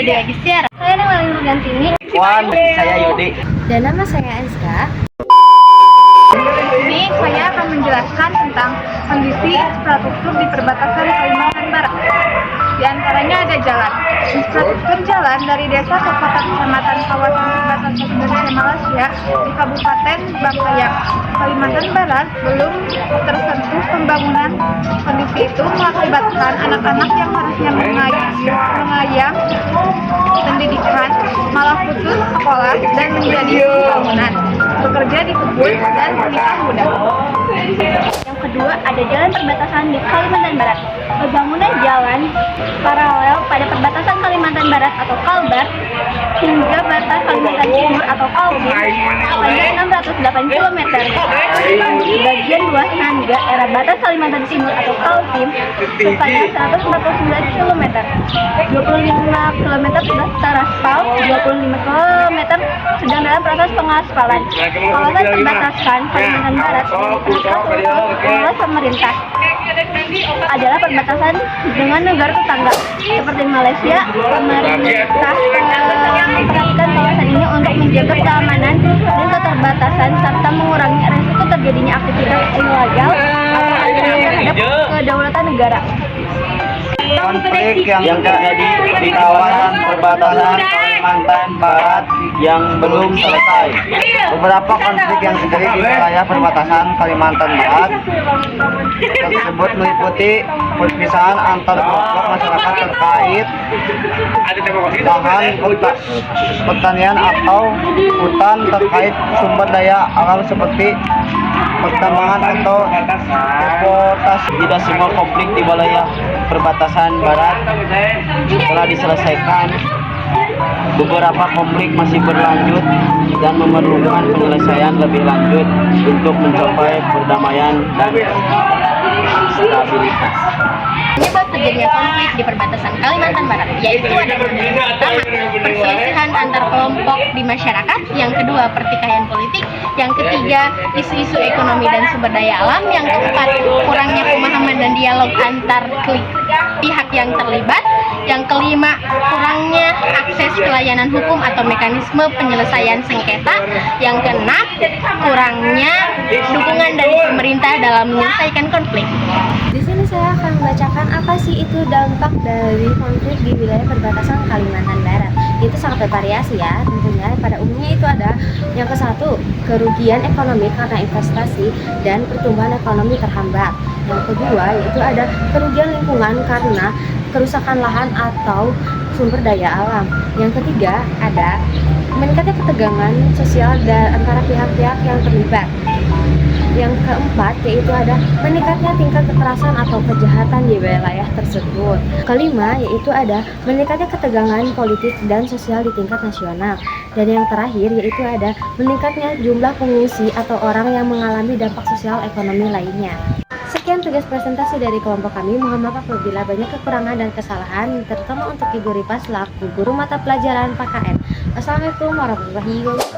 Yudi Agistiara. Saya nama Nurgantini. Wan, saya Yudi. Dan nama saya Eska. Ini saya akan menjelaskan tentang kondisi infrastruktur di perbatasan Kalimantan Barat. Di antaranya ada jalan. Infrastruktur jalan dari desa ke kota kecamatan kawasan perbatasan Indonesia Malaysia di Kabupaten Bangkayak, Kalimantan Barat belum tersentuh pembangunan. Kondisi itu mengakibatkan anak-anak yang harusnya mengayang pendidikan malah putus sekolah dan menjadi pembangunan, bekerja di kebun dan menikah muda. Yang kedua, ada jalan perbatasan di Kalimantan Barat. Pembangunan jalan paralel pada perbatasan Kalimantan Barat atau Kalbar hingga batas Kalimantan Timur atau Kaltim sepanjang 608 km. Di bagian luas Nangga era batas Kalimantan Timur atau Kaltim sepanjang 149 km. 25 km sudah teraspal, 25 km sedang dalam proses pengaspalan. Kawasan perbatasan Kalimantan Barat oleh pemerintah adalah perbatasan dengan negara tetangga seperti Malaysia. Pemerintah memperhatikan kawasan ini untuk menjaga keamanan dan keterbatasan serta mengurangi resiko terjadinya aktivitas ilegal atau ancaman terhadap kedaulatan negara. Konflik yang terjadi di kawasan perbatasan Kalimantan Barat yang belum selesai. Beberapa konflik yang terjadi di wilayah perbatasan Kalimantan Barat tersebut meliputi perpisahan antar kelompok masyarakat terkait lahan pertanian atau hutan terkait sumber daya alam seperti pertambangan atau eksploitasi. Tidak semua konflik di wilayah perbatasan barat telah diselesaikan. Beberapa konflik masih berlanjut dan memerlukan penyelesaian lebih lanjut untuk mencapai perdamaian dan stabilitas. Penyebab terjadinya konflik di perbatasan Kalimantan Barat yaitu ada pertama, perselisihan antar kelompok di masyarakat, yang kedua pertikaian politik, yang ketiga isu-isu ekonomi dan sumber daya alam, yang keempat kurangnya pemahaman dan dialog antar pihak yang terlibat, yang kelima kurangnya akses pelayanan hukum atau mekanisme penyelesaian sengketa, yang keenam kurangnya dukungan dari pemerintah dalam menyelesaikan konflik. Di sini saya akan membacakan apa sih itu dampak dari konflik di wilayah perbatasan Kalimantan Barat. Itu sangat bervariasi ya, tentunya pada umumnya itu ada yang ke satu, kerugian ekonomi karena investasi dan pertumbuhan ekonomi terhambat. Yang kedua yaitu ada kerugian lingkungan karena kerusakan lahan atau sumber daya alam. Yang ketiga ada meningkatnya ketegangan sosial antara pihak-pihak yang terlibat. Yang keempat yaitu ada meningkatnya tingkat kekerasan atau kejahatan di wilayah tersebut. Kelima yaitu ada meningkatnya ketegangan politik dan sosial di tingkat nasional. Dan yang terakhir yaitu ada meningkatnya jumlah pengungsi atau orang yang mengalami dampak sosial ekonomi lainnya. Sekian tugas presentasi dari kelompok kami. Mohon maaf apabila banyak kekurangan dan kesalahan, terutama untuk Ibu Ripa selaku guru mata pelajaran PKN. Wassalamualaikum warahmatullahi wabarakatuh.